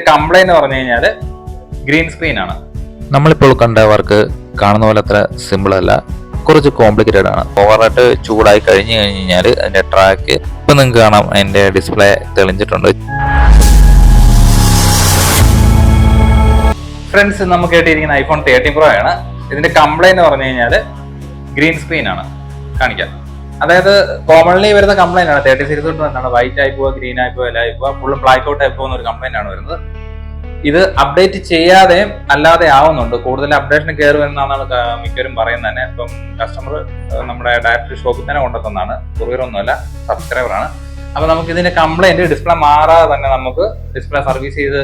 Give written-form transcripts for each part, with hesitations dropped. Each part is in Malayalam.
കംപ്ലൈന്റ് പറഞ്ഞു കഴിഞ്ഞാൽ ഗ്രീൻ സ്ക്രീൻ ആണ്. നമ്മളിപ്പോൾ കണ്ട വർക്ക് കാണുന്ന പോലെ അത്ര സിമ്പിൾ അല്ല, കുറച്ച് കോംപ്ലിക്കേറ്റഡ് ആണ്. ഓവറായിട്ട് ചൂടായി കഴിഞ്ഞു കഴിഞ്ഞാൽ അതിന്റെ ട്രാക്ക് ഇപ്പൊ നിങ്ങൾക്ക് കാണാം, അതിന്റെ ഡിസ്പ്ലേ തെളിഞ്ഞിട്ടുണ്ട്. ഫ്രണ്ട്സ്, നമുക്ക് കേട്ടിരിക്കുന്ന ഐഫോൺ 13 Pro ആണ്. ഇതിന്റെ കംപ്ലൈന്റ് പറഞ്ഞു കഴിഞ്ഞാൽ ഗ്രീൻ സ്ക്രീൻ ആണ് കാണിക്കാം. അതായത് കോമൺലി വരുന്ന കംപ്ലൈന്റ് ആണ് 30 സീരീസ് തൊട്ട് തന്നെയാണ്. വൈറ്റ് ആയി പോവുക, ഗ്രീൻ ആയി പോവുക, എല്ലാം ആയി പോവുക, ഫുള്ള് ബ്ലാക്ക് ഔട്ട് ആയി പോകുന്ന ഒരു കംപ്ലൈന്റ് ആണ് വരുന്നത്. ഇത് അപ്ഡേറ്റ് ചെയ്യാതെയും അല്ലാതെ ആവുന്നുണ്ട്. കൂടുതൽ അപ്ഡേഷൻ കയറി വരുന്നതാണ് മിക്കവരും പറയുന്നത് തന്നെ. ഇപ്പം കസ്റ്റമർ നമ്മുടെ ഡയറക്റ്റ് ഷോപ്പിൽ തന്നെ കൊണ്ടുവന്നതാണ്, കൊറിയർ ഒന്നുമല്ല, സബ്സ്ക്രൈബറാണ്. അപ്പൊ നമുക്ക് ഇതിന്റെ കംപ്ലൈന്റ് ഡിസ്പ്ലേ മാറാതെ തന്നെ നമുക്ക് ഡിസ്പ്ലേ സർവീസ് ചെയ്ത്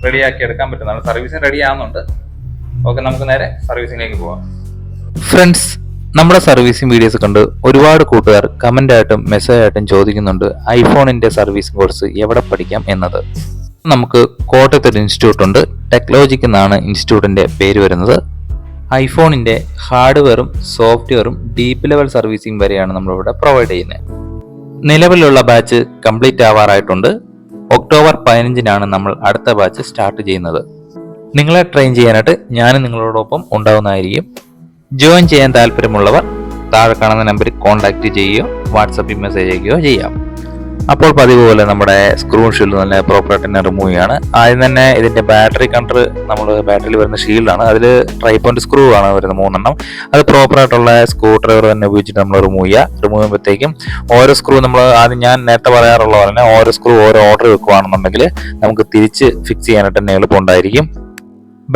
റെഡിയാക്കി എടുക്കാൻ പറ്റുന്നതാണ്. സർവീസിന് റെഡി ആവുന്നുണ്ട്. ഓക്കെ, നമുക്ക് നേരെ സർവീസിലേക്ക് പോവാം. ഫ്രണ്ട്സ്, നമ്മുടെ സർവീസിംഗ് വീഡിയോസ് കണ്ട് ഒരുപാട് കൂട്ടുകാർ കമന്റ് ആയിട്ടും മെസ്സേജ് ആയിട്ടും ചോദിക്കുന്നുണ്ട് ഐഫോണിന്റെ സർവീസിംഗ് കോഴ്സ് എവിടെ പഠിക്കാം എന്നത്. നമുക്ക് കോട്ടയത്ത് ഒരു ഇൻസ്റ്റിറ്റ്യൂട്ട് ഉണ്ട്, ടെക്നോളജിക്ക് എന്നാണ് ഇൻസ്റ്റിറ്റ്യൂട്ടിന്റെ പേര് വരുന്നത്. ഐഫോണിന്റെ ഹാർഡ്വെയറും സോഫ്റ്റ്വെയറും ഡീപ്പ് ലെവൽ സർവീസിംഗ് വരെയാണ് നമ്മളിവിടെ പ്രൊവൈഡ് ചെയ്യുന്നത്. നിലവിലുള്ള ബാച്ച് കംപ്ലീറ്റ് ആവാറായിട്ടുണ്ട്. ഒക്ടോബർ 15-നാണ് നമ്മൾ അടുത്ത ബാച്ച് സ്റ്റാർട്ട് ചെയ്യുന്നത്. നിങ്ങളെ ട്രെയിൻ ചെയ്യാനായിട്ട് ഞാൻ നിങ്ങളോടൊപ്പം ഉണ്ടാവുന്നതായിരിക്കും. ജോയിൻ ചെയ്യാൻ താല്പര്യമുള്ളവർ താഴെ കാണുന്ന നമ്പറിൽ കോൺടാക്ട് ചെയ്യുകയോ വാട്സപ്പിൽ മെസ്സേജ് അയക്കുകയോ ചെയ്യാം. അപ്പോൾ പതിവ് പോലെ നമ്മുടെ സ്ക്രൂ ഷീൽഡ് നല്ല പ്രോപ്പറായിട്ട് തന്നെ റിമൂവ് ചെയ്യാണ്. ആദ്യം തന്നെ ഇതിന്റെ ബാറ്ററി കണ്ടർ, നമ്മൾ ബാറ്ററിയിൽ വരുന്ന ഷീൽഡാണ്, അതിൽ ട്രൈപോയിന്റ് സ്ക്രൂ ആണ് വരുന്നത് 3 എണ്ണം. അത് പ്രോപ്പറായിട്ടുള്ള സ്ക്രൂ ഡ്രൈവർ തന്നെ ഉപയോഗിച്ചിട്ട് നമ്മൾ റിമൂവ് ചെയ്യുമ്പോഴത്തേക്കും ഓരോ സ്ക്രൂ നമ്മൾ ആദ്യം ഞാൻ നേരത്തെ പറയാറുള്ള പോലെ തന്നെ ഓരോ സ്ക്രൂ ഓരോ ഓർഡർ വെക്കുകയാണെന്നുണ്ടെങ്കിൽ നമുക്ക് തിരിച്ച് ഫിക്സ് ചെയ്യാനായിട്ട് തന്നെ എളുപ്പമുണ്ടായിരിക്കും.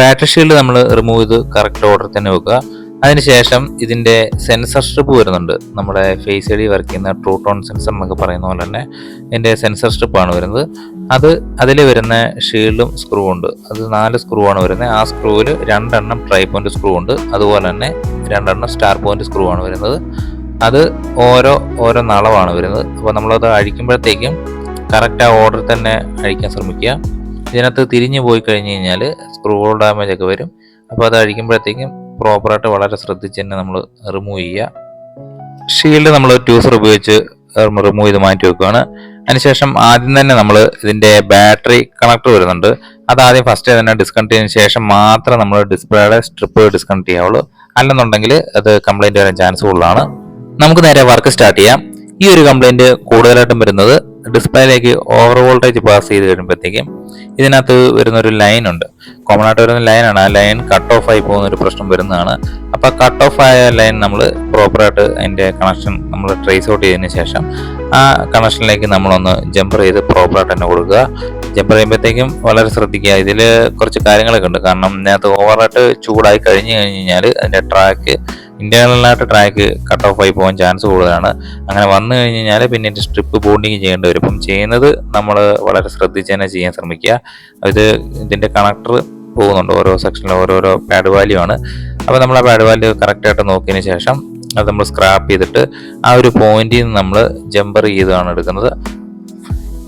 ബാറ്ററി ഷീൽഡ് നമ്മൾ റിമൂവ് ചെയ്ത് കറക്റ്റ് ഓർഡർ തന്നെ വെക്കുക. അതിനുശേഷം ഇതിന്റെ സെൻസർ സ്ട്രിപ്പ് വരുന്നുണ്ട്. നമ്മുടെ ഫേസ് ഐ ഡി വർക്ക് ചെയ്യുന്ന ട്രൂ ടോൺ സെൻസർ എന്നൊക്കെ പറയുന്ന പോലെ തന്നെ ഇതിന്റെ സെൻസർ സ്ട്രിപ്പാണ് വരുന്നത്. അതിൽ വരുന്ന ഷീൽഡും സ്ക്രൂ ഉണ്ട്. അത് 4 സ്ക്രൂ ആണ് വരുന്നത്. ആ സ്ക്രൂവിൽ 2 എണ്ണം ട്രൈ പോയിന്റ് സ്ക്രൂ ഉണ്ട്. അതുപോലെ തന്നെ 2 എണ്ണം സ്റ്റാർ പോയിന്റ് സ്ക്രൂ ആണ് വരുന്നത്. അത് ഓരോ നളവാണ് വരുന്നത്. അപ്പോൾ നമ്മളത് അഴിക്കുമ്പോഴത്തേക്കും കറക്റ്റ് ആ ഓർഡർ തന്നെ അഴിക്കാൻ ശ്രമിക്കുക. ഇതിനകത്ത് തിരിഞ്ഞു പോയി കഴിഞ്ഞ് കഴിഞ്ഞാൽ സ്ക്രൂ ഡാമേജ് ഒക്കെ വരും. അപ്പോൾ അത് അഴിക്കുമ്പോഴത്തേക്കും പ്രോപ്പറായിട്ട് വളരെ ശ്രദ്ധിച്ച് തന്നെ നമ്മൾ റിമൂവ് ചെയ്യുക. ഷീൽഡ് നമ്മൾ ട്യൂസർ ഉപയോഗിച്ച് റിമൂവ് ചെയ്ത് മാറ്റി വെക്കുകയാണ്. അതിനുശേഷം ആദ്യം തന്നെ നമ്മൾ ഇതിന്റെ ബാറ്ററി കണക്ടർ വരുന്നുണ്ട്. അത് ആദ്യം ഫസ്റ്റ് തന്നെ ഡിസ്കണക്ട് ചെയ്തതിനു ശേഷം മാത്രം നമ്മൾ ഡിസ്പ്ലേയുടെ സ്ട്രിപ്പ് ഡിസ്കണക്ട് ചെയ്യാവുള്ളൂ. അല്ലെന്നുണ്ടെങ്കിൽ അത് കംപ്ലൈന്റ് വരാൻ ചാൻസ് കൂടുതലാണ്. നമുക്ക് നേരെ വർക്ക് സ്റ്റാർട്ട് ചെയ്യാം. ഈ ഒരു കംപ്ലൈന്റ് കൂടുതലായിട്ടും വരുന്നത് ഡിസ്പ്ലേയിലേക്ക് ഓവർ വോൾട്ടേജ് പാസ് ചെയ്ത് കഴിയുമ്പോഴത്തേക്കും ഇതിനകത്ത് വരുന്ന ഒരു ലൈൻ ഉണ്ട്. കോമൺ ആയിട്ട് വരുന്ന ലൈനാണ്. ആ ലൈൻ കട്ട് ഓഫ് ആയി പോകുന്ന ഒരു പ്രശ്നം വരുന്നതാണ്. അപ്പോൾ കട്ട് ഓഫ് ആയ ലൈൻ നമ്മൾ പ്രോപ്പറായിട്ട് അതിന്റെ കണക്ഷൻ നമ്മൾ ട്രേസ് ഔട്ട് ചെയ്തതിന് ശേഷം ആ കണക്ഷനിലേക്ക് നമ്മളൊന്ന് ജമ്പർ ചെയ്ത് പ്രോപ്പറായിട്ട് തന്നെ കൊടുക്കുക. ജമ്പർ ചെയ്യുമ്പോഴത്തേക്കും വളരെ ശ്രദ്ധിക്കുക. ഇതിൽ കുറച്ച് കാര്യങ്ങളൊക്കെ ഉണ്ട്. കാരണം ഇതിനകത്ത് ഓവറായിട്ട് ചൂടായി കഴിഞ്ഞ് കഴിഞ്ഞാൽ അതിന്റെ ട്രാക്ക് ഇന്റേണലായിട്ട് ട്രാക്ക് കട്ട് ഓഫ് ആയി പോകാൻ ചാൻസ് കൂടുതലാണ്. അങ്ങനെ വന്നു കഴിഞ്ഞ് കഴിഞ്ഞാൽ പിന്നെ ഇതിന്റെ സ്ട്രിപ്പ് ബോണ്ടിങ് ചെയ്യേണ്ടി വരും. അപ്പം ചെയ്യുന്നത് നമ്മൾ വളരെ ശ്രദ്ധിച്ച് തന്നെ ചെയ്യാൻ ശ്രമിക്കുക. ഇതിന്റെ കണക്ടർ പോകുന്നുണ്ട് ഓരോ സെക്ഷനിലും ഓരോരോ പാഡ് വാല്യൂ ആണ്. അപ്പോൾ നമ്മൾ ആ പാഡ് വാല്യൂ കറക്റ്റായിട്ട് നോക്കിയതിന് ശേഷം അത് നമ്മൾ സ്ക്രാപ്പ് ചെയ്തിട്ട് ആ ഒരു പോയിന്റിൽ നിന്ന് നമ്മൾ ജമ്പർ ചെയ്താണ് എടുക്കുന്നത്.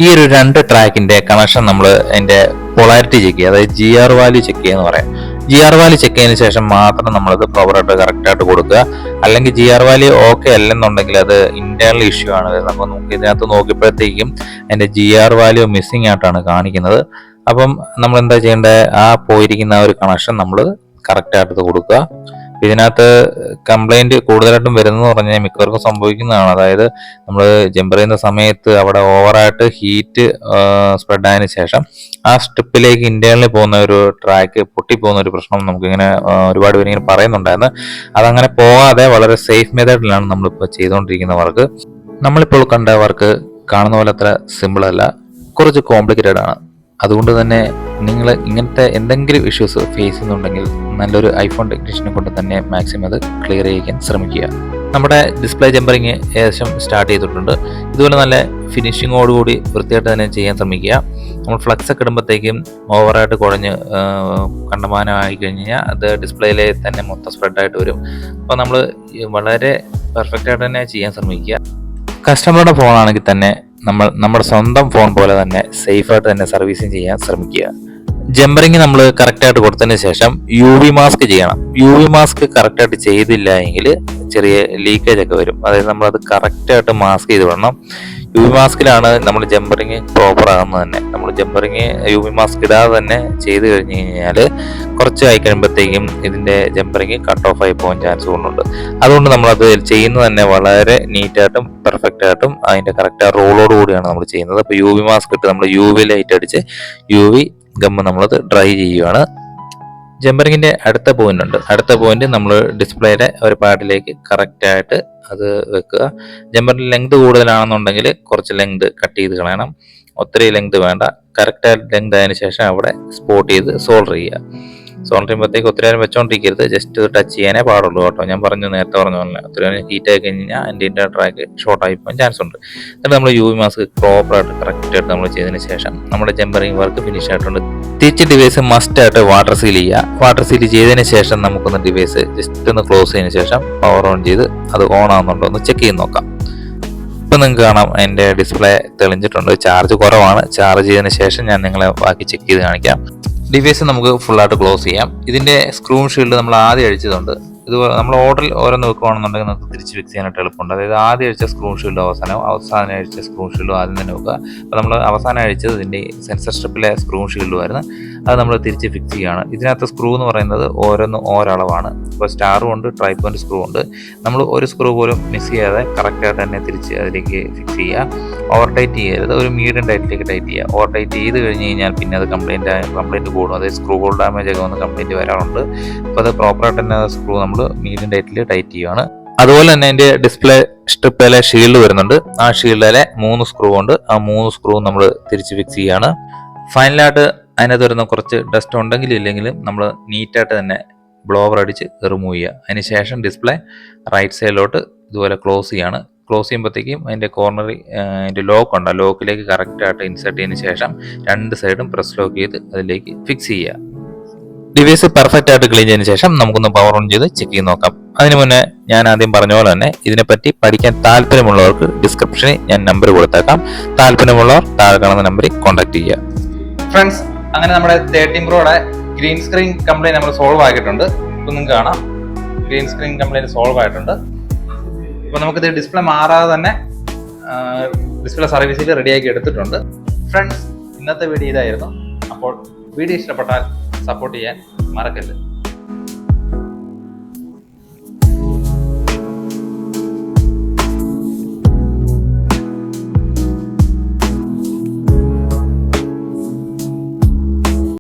ഈ ഒരു 2 ട്രാക്കിന്റെ കണക്ഷൻ നമ്മൾ അതിന്റെ പൊളാരിറ്റി ചെക്ക് ചെയ്യുക, അതായത് GR വാല്യൂ ചെക്ക് ചെയ്യുക എന്ന് പറയാം. GR വാല്യൂ ചെക്ക് ചെയ്തതിനു ശേഷം മാത്രം നമ്മളത് പവറായിട്ട് കറക്റ്റായിട്ട് കൊടുക്കുക. അല്ലെങ്കിൽ GR വാല്യൂ ഓക്കെ അല്ലെന്നുണ്ടെങ്കിൽ അത് ഇന്റേണൽ ഇഷ്യൂ ആണ് വരുന്നത്. അപ്പോൾ നമുക്ക് ഇതിനകത്ത് നോക്കിയപ്പോഴത്തേക്കും അതിന്റെ GR വാല്യൂ മിസ്സിംഗ് ആയിട്ടാണ് കാണിക്കുന്നത്. അപ്പം നമ്മൾ എന്താ ചെയ്യേണ്ടത്, ആ പോയിരിക്കുന്ന ആ ഒരു കണക്ഷൻ നമ്മൾ കറക്റ്റായിട്ട് കൊടുക്കുക. ഇതിനകത്ത് കംപ്ലൈന്റ് കൂടുതലായിട്ടും വരുന്നതെന്ന് പറഞ്ഞാൽ മിക്കവർക്കും സംഭവിക്കുന്നതാണ്. അതായത് നമ്മൾ ജമ്പർ ചെയ്യുന്ന സമയത്ത് അവിടെ ഓവറായിട്ട് ഹീറ്റ് സ്പ്രെഡ് ആയതിനു ശേഷം ആ സ്ട്രിപ്പിലേക്ക് ഇന്റേണലി പോകുന്ന ഒരു ട്രാക്ക് പൊട്ടിപ്പോകുന്ന ഒരു പ്രശ്നം നമുക്കിങ്ങനെ ഒരുപാട് പേര് ഇങ്ങനെ പറയുന്നുണ്ടായിരുന്നു. അതങ്ങനെ പോകാതെ വളരെ സേഫ് മെത്തേഡിലാണ് നമ്മളിപ്പോൾ ചെയ്തുകൊണ്ടിരിക്കുന്ന വർക്ക്. നമ്മളിപ്പോൾ കണ്ട വർക്ക് കാണുന്ന പോലെ അത്ര സിമ്പിൾ അല്ല, കുറച്ച് കോംപ്ലിക്കേറ്റഡ് ആണ്. അതുകൊണ്ട് തന്നെ നിങ്ങൾ ഇങ്ങനത്തെ എന്തെങ്കിലും ഇഷ്യൂസ് ഫേസ് ചെയ്യുന്നുണ്ടെങ്കിൽ നല്ലൊരു ഐഫോൺ ടെക്നീഷ്യനെ കൊണ്ട് തന്നെ മാക്സിമം അത് ക്ലിയർ ചെയ്യിക്കാൻ ശ്രമിക്കുക. നമ്മുടെ ഡിസ്പ്ലേ ജമ്പറിങ് ഏകദേശം സ്റ്റാർട്ട് ചെയ്തിട്ടുണ്ട്. ഇതുപോലെ നല്ല ഫിനിഷിങ്ങോടുകൂടി വൃത്തിയായിട്ട് തന്നെ ചെയ്യാൻ ശ്രമിക്കുക. നമ്മൾ ഫ്ലക്സ് ഒക്കെ ഇടുമ്പോഴത്തേക്കും ഓവറായിട്ട് കുഴഞ്ഞ് കണ്ടമാനമായി കഴിഞ്ഞ് കഴിഞ്ഞാൽ അത് ഡിസ്പ്ലേയിലെ തന്നെ മൊത്തം സ്പ്രെഡായിട്ട് വരും. അപ്പോൾ നമ്മൾ വളരെ പെർഫെക്റ്റ് ആയിട്ട് തന്നെ ചെയ്യാൻ ശ്രമിക്കുക. കസ്റ്റമറുടെ ഫോണാണെങ്കിൽ തന്നെ നമ്മുടെ സ്വന്തം ഫോൺ പോലെ തന്നെ സേഫായിട്ട് തന്നെ സർവീസിങ് ചെയ്യാൻ ശ്രമിക്കുക. ജമ്പറിങ് നമ്മൾ കറക്റ്റായിട്ട് കൊടുത്തതിന് ശേഷം UV മാസ്ക് ചെയ്യണം. UV മാസ്ക് കറക്റ്റായിട്ട് ചെയ്തില്ല എങ്കിൽ ചെറിയ ലീക്കേജ് ഒക്കെ വരും. അതായത് നമ്മളത് കറക്റ്റായിട്ട് മാസ്ക് ചെയ്ത് വിടണം. യു വി മാസ്കിലാണ് നമ്മൾ ജമ്പറിങ് പ്രോപ്പർ ആകുന്നത് തന്നെ. നമ്മൾ ജമ്പറിങ് യു വി മാസ്ക് ഇടാതെ തന്നെ ചെയ്ത് കഴിഞ്ഞ് കഴിഞ്ഞാൽ കുറച്ച് ആയി കഴിയുമ്പോഴത്തേക്കും ഇതിൻ്റെ ജമ്പറിങ് കട്ട് ഓഫ് ആയി പോകാൻ ചാൻസ് കൊണ്ടുണ്ട്. അതുകൊണ്ട് നമ്മളത് ചെയ്യുന്നത് തന്നെ വളരെ നീറ്റായിട്ടും പെർഫെക്റ്റ് ആയിട്ടും അതിൻ്റെ കറക്റ്റ് റോളോട് കൂടിയാണ് നമ്മൾ ചെയ്യുന്നത്. അപ്പോൾ യു വി മാസ്ക് ഇട്ട് നമ്മൾ യു വി ലൈറ്റ് അടിച്ച് യു വി ഗമ്മ് നമ്മളത് ഡ്രൈ ചെയ്യുകയാണ്. ജമ്പറിങ്ങിൻ്റെ അടുത്ത പോയിന്റ് ഉണ്ട്. അടുത്ത പോയിന്റ് നമ്മൾ ഡിസ്പ്ലേയുടെ ഒരു പാഡിലേക്ക് കറക്റ്റായിട്ട് അത് വെക്കുക. ജമ്പറിൻ്റെ ലെങ്ത് കൂടുതലാണെന്നുണ്ടെങ്കിൽ കുറച്ച് ലെങ്ത് കട്ട് ചെയ്ത് കളയണം. ഒത്തിരി ലെങ്ത് വേണ്ട. കറക്റ്റായിട്ട് ലെങ്ത് ആയതിനു ശേഷം അവിടെ സ്പോട്ട് ചെയ്ത് സോൾഡർ ചെയ്യുക. സോൾഡർ ചെയ്യുമ്പോഴത്തേക്ക് ഒത്തിരി നേരം വെച്ചോണ്ടിരിക്കരുത്, ജസ്റ്റ് ടച്ച് ചെയ്യാനേ പാടുള്ളൂ കേട്ടോ. ഞാൻ നേരത്തെ പറഞ്ഞ പോലെ ഒത്തിരി നേരം ഹീറ്റ് ആയി കഴിഞ്ഞാൽ അതിൻ്റെ ട്രാക്ക് ഷോർട്ട് ആയി പോകാൻ ചാൻസ് ഉണ്ട്. എന്നിട്ട് നമ്മൾ യു വി മാസ്ക് പ്രോപ്പറായിട്ട് കറക്റ്റായിട്ട് നമ്മൾ ചെയ്തതിന് ശേഷം നമ്മുടെ ജമ്പറിങ് വർക്ക് ഫിനിഷ് ആയിട്ടുണ്ട്. തിരിച്ച് ഡിവൈസ് മസ്റ്റ് ആയിട്ട് വാട്ടർ സീൽ ചെയ്യുക. വാട്ടർ സീൽ ചെയ്തതിന് ശേഷം നമുക്കൊന്ന് ഡിവൈസ് ജസ്റ്റ് ഒന്ന് ക്ലോസ് ചെയ്തതിന് ശേഷം പവർ ഓൺ ചെയ്ത് അത് ഓൺ ആവുന്നുണ്ടോ എന്ന് ചെക്ക് ചെയ്ത് നോക്കാം. ഇപ്പം നിങ്ങൾക്ക് കാണാം അതിൻ്റെ ഡിസ്പ്ലേ തെളിഞ്ഞിട്ടുണ്ട്. ചാർജ് കുറവാണ്. ചാർജ് ചെയ്തതിന് ശേഷം ഞാൻ നിങ്ങളെ ബാക്കി ചെക്ക് ചെയ്ത് കാണിക്കാം. ഡിവൈസ് നമുക്ക് ഫുള്ളായിട്ട് ക്ലോസ് ചെയ്യാം. ഇതിൻ്റെ സ്ക്രൂ ഷീൽഡ് നമ്മൾ ആദ്യം അഴിച്ചതുണ്ട്. ഇതുപോലെ നമ്മൾ ഓർഡറിൽ ഓരോന്ന് വെക്കുകയാണെന്നുണ്ടെങ്കിൽ നമുക്ക് തിരിച്ച് ഫിക്സ് ചെയ്യാനായിട്ട് എളുപ്പമുണ്ട്. അതായത് ആദ്യം അഴിച്ച സ്ക്രൂ ഷീൽഡ് അവസാനം അഴിച്ച സ്ക്രൂ ഷീൽഡും ആദ്യം തന്നെ വെക്കുക. അപ്പോൾ നമ്മൾ അവസാനം അഴിച്ചത് ഇതിൻ്റെ സെൻസർ സ്ട്രിപ്പിലെ സ്ക്രൂ ഷീൽഡുമായിരുന്നു. അത് നമ്മൾ തിരിച്ച് ഫിക്സ് ചെയ്യുകയാണ്. ഇതിനകത്ത് സ്ക്രൂ എന്ന് പറയുന്നത് ഓരോന്ന് ഓരളവാണ്. ഇപ്പോൾ സ്റ്റാറും ഉണ്ട്, ട്രൈപ്പോയിൻ്റ് സ്ക്രൂ ഉണ്ട്. നമ്മൾ ഒരു സ്ക്രൂ പോലും മിസ് ചെയ്യാതെ കറക്റ്റായിട്ട് തന്നെ തിരിച്ച് അതിലേക്ക് ഫിക്സ് ചെയ്യുക. ഓവർ ടൈറ്റ് ചെയ്യരുത്, ഒരു മീഡിയം ടൈറ്റിലേക്ക് ടൈറ്റ് ചെയ്യുക. ഓവർ ടൈറ്റ് ചെയ്ത് കഴിഞ്ഞ് കഴിഞ്ഞാൽ പിന്നെ അത് കംപ്ലൈൻറ്റ് കൂടും. അതായത് സ്ക്രൂ ഹോൾ ഡാമേജ് ഒക്കെ വന്ന് കംപ്ലൈൻറ്റ് വരാറുണ്ട്. അപ്പോൾ അത് പ്രോപ്പറായിട്ട് തന്നെ സ്ക്രൂ നമ്മൾ മീഡിയം ടൈറ്റിൽ ടൈറ്റ് ചെയ്യുകയാണ്. അതുപോലെ തന്നെ അതിൻ്റെ ഡിസ്പ്ലേ സ്ട്രിപ്പിലെ ഷീൽഡ് വരുന്നുണ്ട്. ആ ഷീൽഡിലെ 3 സ്ക്രൂ ഉണ്ട്. ആ 3 സ്ക്രൂ നമ്മൾ തിരിച്ച് ഫിക്സ് ചെയ്യുകയാണ്. ഫൈനലായിട്ട് അതിനകത്ത് വരുന്ന കുറച്ച് ഡസ്റ്റ് ഉണ്ടെങ്കിലും ഇല്ലെങ്കിലും നമ്മൾ നീറ്റായിട്ട് തന്നെ ബ്ലോവർ അടിച്ച് റിമൂവ് ചെയ്യുക. അതിന് ശേഷം ഡിസ്പ്ലേ റൈറ്റ് സൈഡിലോട്ട് ഇതുപോലെ ക്ലോസ് ചെയ്യാണ്. ക്ലോസ് ചെയ്യുമ്പോഴത്തേക്കും അതിൻ്റെ കോർണറിൽ അതിൻ്റെ ലോക്ക് ഉണ്ട്. ആ ലോക്കിലേക്ക് കറക്റ്റായിട്ട് ഇൻസേർട്ട് ചെയ്തതിന് ശേഷം 2 സൈഡും പ്രസ് ലോക്ക് ചെയ്ത് അതിലേക്ക് ഫിക്സ് ചെയ്യുക. ഡിവൈസ് പെർഫെക്റ്റ് ആയിട്ട് ക്ലീൻ ചെയ്തതിന് ശേഷം നമുക്കൊന്ന് പവർ ഓൺ ചെയ്ത് ചെക്ക് ചെയ്ത് നോക്കാം. അതിന് മുന്നേ ഞാൻ ആദ്യം പറഞ്ഞ പോലെ തന്നെ ഇതിനെപ്പറ്റി പഠിക്കാൻ താല്പര്യമുള്ളവർക്ക് ഡിസ്ക്രിപ്ഷനിൽ ഞാൻ നമ്പർ കൊടുത്തേക്കാം. താല്പര്യമുള്ളവർ താഴെ കാണുന്ന നമ്പറിൽ കോൺടാക്ട് ചെയ്യുക. ഫ്രണ്ട്സ്, അങ്ങനെ നമ്മുടെ 13 Proയുടെ ഗ്രീൻ സ്ക്രീൻ കംപ്ലൈൻറ്റ് നമ്മൾ സോൾവ് ആക്കിയിട്ടുണ്ട്. ഇപ്പം നിങ്ങൾക്ക് കാണാം ഗ്രീൻ സ്ക്രീൻ കംപ്ലൈൻറ്റ് സോൾവ് ആയിട്ടുണ്ട്. ഇപ്പോൾ നമുക്കിത് ഡിസ്പ്ലേ മാറാതെ തന്നെ ഡിസ്പ്ലേ സർവീസിൽ റെഡിയാക്കി എടുത്തിട്ടുണ്ട്. ഫ്രണ്ട്സ്, ഇന്നത്തെ വീഡിയോ ഇതായിരുന്നു. അപ്പോൾ വീഡിയോ ഇഷ്ടപ്പെട്ടാൽ സപ്പോർട്ട് ചെയ്യാൻ മറക്കരുത്.